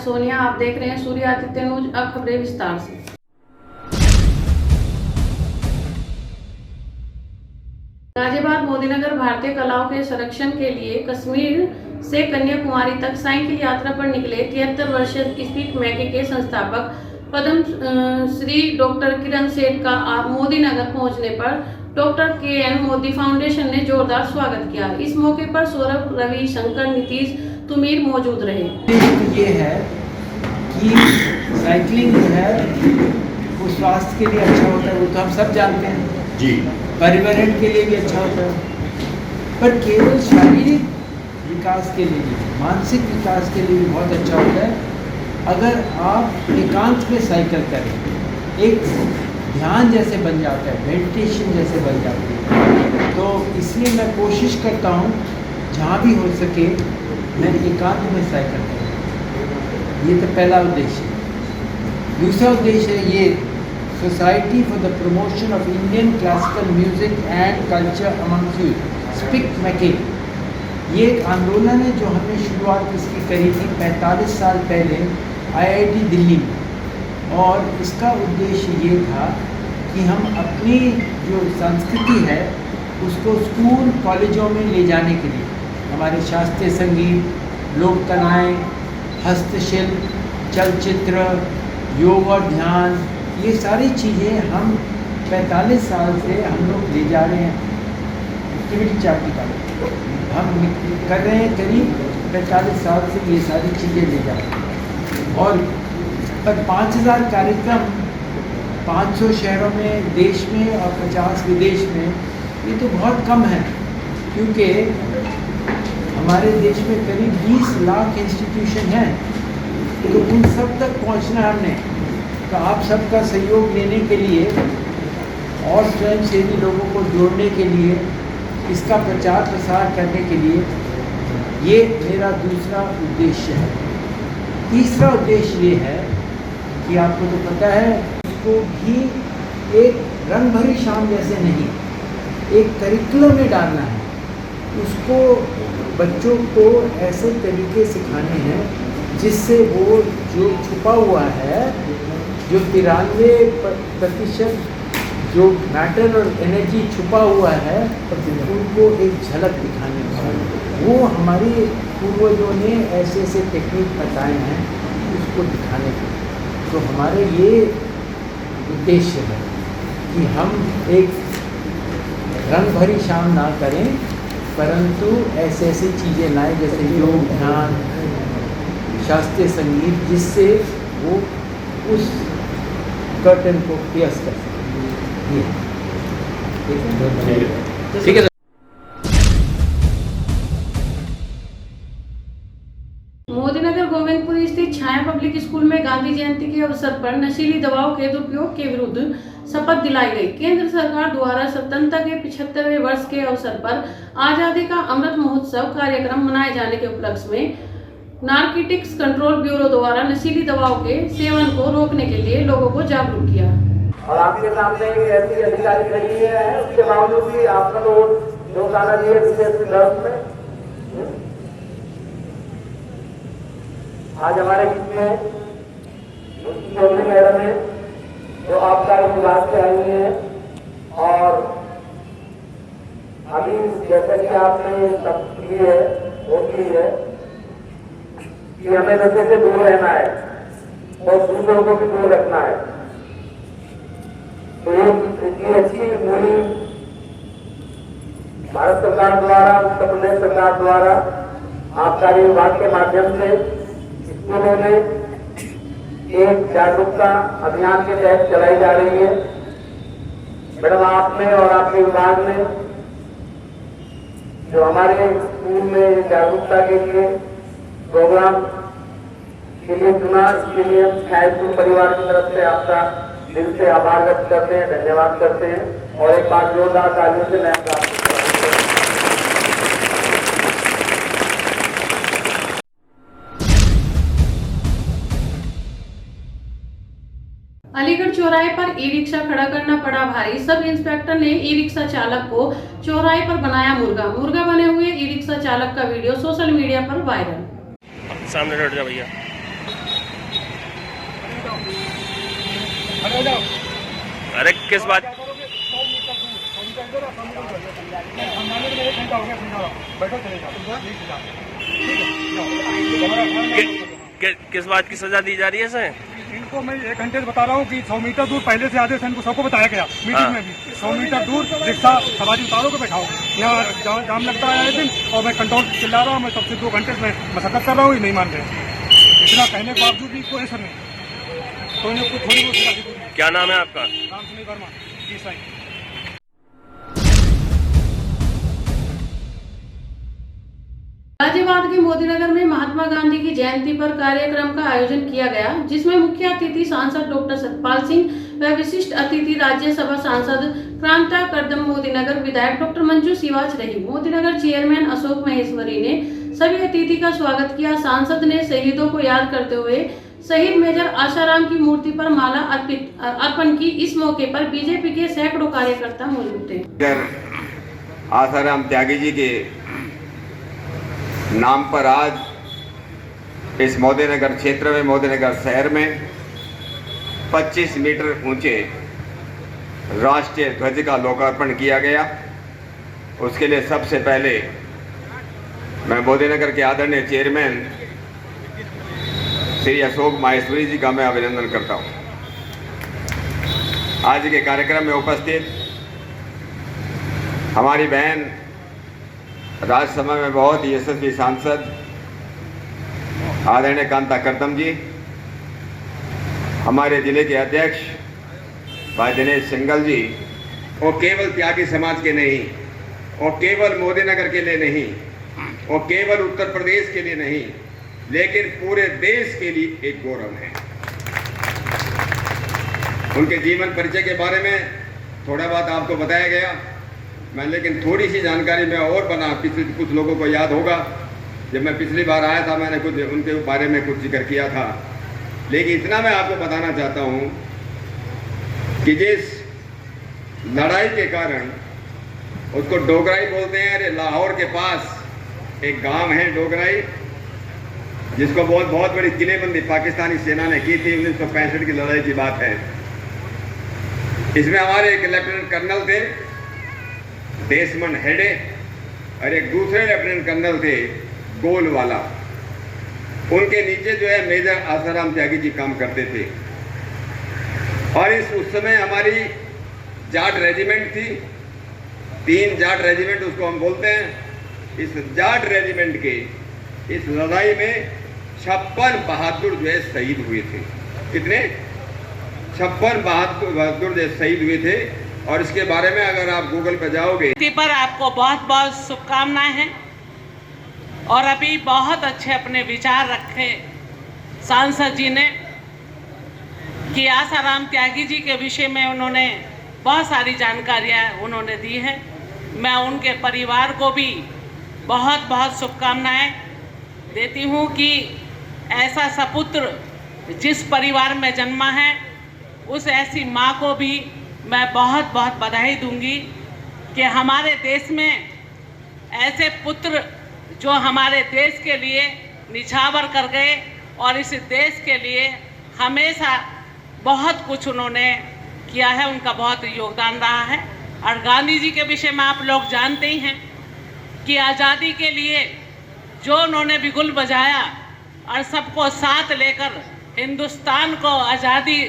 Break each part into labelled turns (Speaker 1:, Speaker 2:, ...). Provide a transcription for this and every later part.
Speaker 1: सोनिया, आप देख रहे हैं सूर्य आदित्य न्यूज। अब खबरें विस्तार से। गाजियाबाद मोदीनगर भारतीय कलाओं के संरक्षण के लिए कश्मीर से कन्याकुमारी तक साइकिल यात्रा पर निकले 73 वर्षीय स्पीक मैके के संस्थापक पद्म श्री डॉक्टर किरण सेठ का मोदीनगर पहुंचने पर डॉक्टर के.एन. मोदी फाउंडेशन ने जोरदार स्वागत किया। इस मौके पर सौरभ, रवि शंकर, नीतीश तुमीर मौजूद रहे।
Speaker 2: ये है कि साइकिलिंग जो है वो स्वास्थ्य के लिए अच्छा होता है, वो तो हम सब जानते हैं जी। पर्यावरण के लिए भी अच्छा होता है, पर केवल शारीरिक विकास के लिए नहीं, मानसिक विकास के लिए भी बहुत अच्छा होता है। अगर आप एकांत में साइकिल करें, एक ध्यान जैसे बन जाता है, मेडिटेशन जैसे बन जाती है। तो इसलिए मैं कोशिश करता हूँ जहाँ भी हो सके मैं एकांत में साइकिल करूँ। ये तो पहला उद्देश्य है। दूसरा उद्देश्य है ये society for the promotion of Indian classical music and culture among youth, speak मैके। ये एक आंदोलन है जो हमने शुरुआत इसकी करी थी 45 साल पहले IIT दिल्ली में, और इसका उद्देश्य ये था कि हम अपनी जो संस्कृति है उसको स्कूल कॉलेजों में ले जाने के लिए हमारे शास्त्रीय संगीत, लोक कलाएँ, हस्तशिल्प, चलचित्र, योग और ध्यान, ये सारी चीज़ें हम 45 साल से हम लोग ले जा रहे हैं। एक्टिविटी चार्ट निकालो, हम कर रहे हैं करीब 45 साल से ये सारी चीज़ें ले जा रहे हैं। और पर 5000 कार्यक्रम 500 शहरों में देश में और 50 विदेश में, ये तो बहुत कम है, क्योंकि हमारे देश में करीब 20 लाख इंस्टीट्यूशन हैं। तो उन सब तक पहुंचना हमने, तो आप सबका सहयोग लेने के लिए और स्वयंसेवी लोगों को जोड़ने के लिए, इसका प्रचार प्रसार करने के लिए, ये मेरा दूसरा उद्देश्य है। तीसरा उद्देश्य ये है कि आपको तो पता है, उसको भी एक रंग भरी शाम जैसे नहीं, एक करिकुलम में डालना है। उसको बच्चों को ऐसे तरीके सिखाने हैं जिससे वो जो छुपा हुआ है, जो 93% जो मैटर और एनर्जी छुपा हुआ है, उनको एक झलक दिखाने में, वो हमारे पूर्वजों ने ऐसे ऐसे टेक्निक बताए हैं उसको दिखाने के। तो हमारे ये उद्देश्य है कि हम एक रंग भरी शाम ना करें, परंतु ऐसे ऐसी चीज़ें लाएं जैसे योग, ध्यान, शास्त्रीय संगीत, जिससे वो उस कर्टन को पियर्स कर सकें। ठीक है।
Speaker 1: मोदीनगर गोविंदपुरी स्थित छाया पब्लिक स्कूल में गांधी जयंती के अवसर पर नशीली दवाओं के दुरुपयोग के विरुद्ध शपथ दिलाई गई। केंद्र सरकार द्वारा स्वतंत्रता के 75वें वर्ष के अवसर पर आजादी का अमृत महोत्सव कार्यक्रम मनाए जाने के उपलक्ष्य में नारकोटिक्स कंट्रोल ब्यूरो द्वारा नशीली दवाओं के सेवन को रोकने के लिए लोगों को जागरूक किया।
Speaker 3: और आपके सामने ऐसी अधिकारी खड़ी है, उसके बावजूद भी आपका तो जो गाना दिए विशेष दर्द में आज हमारे बीच में चौधरी मैडम है, जो आबकारी विभाग से आई है। और अभी जैसा कि आपने सब की है, वो की है कि हमें नशे से दूर रहना है और दूसरों को भी दूर रखना है। तो ये अच्छी मुहिम भारत सरकार द्वारा, उत्तर प्रदेश सरकार द्वारा आबकारी विभाग के माध्यम से स्कूलों में एक जागरूकता अभियान के तहत चलाई जा रही है। मैडम, आप में और आपके विभाग में जो हमारे स्कूल में जागरूकता के लिए प्रोग्राम के लिए चुना, इसके लिए हम छाया स्कूल परिवार की तरफ से आपका दिल से आभार व्यक्त करते हैं, धन्यवाद करते हैं। और एक बार जोरदार तालियों से मैं आपका
Speaker 1: अलीगढ़ चौराहे पर ई रिक्शा खड़ा करना पड़ा भारी। सब इंस्पेक्टर ने ई रिक्शा चालक को चौराहे पर बनाया मुर्गा। मुर्गा बने हुए ई रिक्शा चालक का वीडियो सोशल मीडिया पर वायरल।
Speaker 4: सामने हट जा भैया। अरे किस बात किस बात की सजा दी जा रही है सर?
Speaker 5: इनको मैं 1 घंटे से बता रहा हूँ कि 100 मीटर दूर पहले से आधे से इनको सबको बताया गया मीटिंग में भी 100 मीटर दूर रिक्शा सवारी उतारो के बैठाओ। यहाँ जाम लगता है दिन और मैं कंट्रोल चिल्ला रहा हूँ, मैं सबसे 2 घंटे में मशक्कत कर रहा हूँ, ये नहीं मान रहे। इतना कहने के बावजूद भी कोई असर नहीं। तो इन्हें थोड़ी बहुत।
Speaker 4: क्या नाम है आपका?
Speaker 5: राम सुनील वर्मा, DSI।
Speaker 1: गाजियाबाद के मोदीनगर में महात्मा गांधी की जयंती पर कार्यक्रम का आयोजन किया गया, जिसमें मुख्य अतिथि सांसद डॉक्टर सतपाल सिंह व विशिष्ट अतिथि राज्यसभा सांसद क्रांता करदम, मोदीनगर विधायक डॉक्टर मंजू सिवाच रही। मोदीनगर चेयरमैन अशोक महेश्वरी ने सभी अतिथि का स्वागत किया। सांसद ने शहीदों को याद करते हुए शहीद मेजर आशाराम की मूर्ति पर माला अर्पण की। इस मौके पर बीजेपी के सैकड़ों कार्यकर्ता मौजूद थे।
Speaker 6: आशाराम त्यागी जी के नाम पर आज इस मोदीनगर क्षेत्र में, मोदीनगर शहर में 25 मीटर ऊंचे राष्ट्रीय ध्वज का लोकार्पण किया गया। उसके लिए सबसे पहले मैं मोदीनगर के आदरणीय चेयरमैन श्री अशोक माहेश्वरी जी का मैं अभिनंदन करता हूं। आज के कार्यक्रम में उपस्थित हमारी बहन राज्यसभा में बहुत ही यशस्वी सांसद आदरणीय कांता करदम जी, हमारे जिले के अध्यक्ष भाई दिनेश सिंगल जी, वो केवल त्यागी समाज के नहीं, वो केवल मोदीनगर के लिए नहीं, वो केवल उत्तर प्रदेश के लिए नहीं, लेकिन पूरे देश के लिए एक गौरव है। उनके जीवन परिचय के बारे में थोड़ा बहुत आपको बताया गया, मैं लेकिन थोड़ी सी जानकारी में और बना। कुछ लोगों को याद होगा, जब मैं पिछली बार आया था मैंने कुछ उनके बारे में कुछ जिक्र किया था, लेकिन इतना मैं आपको बताना चाहता हूँ कि जिस लड़ाई के कारण, उसको डोगराई बोलते हैं, अरे लाहौर के पास एक गांव है डोगराई, जिसको बहुत बड़ी किलेबंदी पाकिस्तानी सेना ने की थी। 1965 की लड़ाई की बात है। इसमें हमारे एक लेफ्टिनेंट कर्नल थे देशमन हेडे और एक दूसरे लेफ्टिनेंट कर्नल थे गोलवाला। उनके नीचे जो है मेजर आशाराम त्यागी जी काम करते थे। और उस समय हमारी जाट रेजिमेंट थी, 3 जाट रेजिमेंट उसको हम बोलते हैं। इस जाट रेजिमेंट के इस लड़ाई में 56 बहादुर जो है शहीद हुए थे। कितने? 56 बहादुर जो शहीद हुए थे। और इसके बारे में अगर आप गूगल पर जाओगे,
Speaker 7: पर आपको बहुत बहुत शुभकामनाएं हैं। और अभी बहुत अच्छे अपने विचार रखे सांसद जी ने कि आशाराम त्यागी जी के विषय में उन्होंने बहुत सारी जानकारियां उन्होंने दी हैं। मैं उनके परिवार को भी बहुत बहुत शुभकामनाएं देती हूं कि ऐसा सपुत्र जिस परिवार में जन्मा है, उस ऐसी माँ को भी मैं बहुत बहुत बधाई दूंगी कि हमारे देश में ऐसे पुत्र जो हमारे देश के लिए निछावर कर गए और इस देश के लिए हमेशा बहुत कुछ उन्होंने किया है, उनका बहुत योगदान रहा है। और गांधी जी के विषय में आप लोग जानते ही हैं कि आज़ादी के लिए जो उन्होंने बिगुल बजाया और सबको साथ लेकर हिंदुस्तान को आज़ादी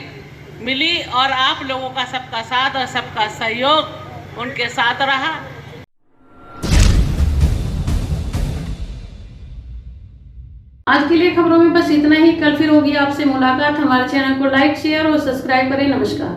Speaker 7: मिली, और आप लोगों का सबका साथ और सबका सहयोग उनके साथ रहा।
Speaker 1: आज के लिए खबरों में बस इतना ही। कल फिर होगी आपसे मुलाकात। हमारे चैनल को लाइक, शेयर और सब्सक्राइब करें। नमस्कार।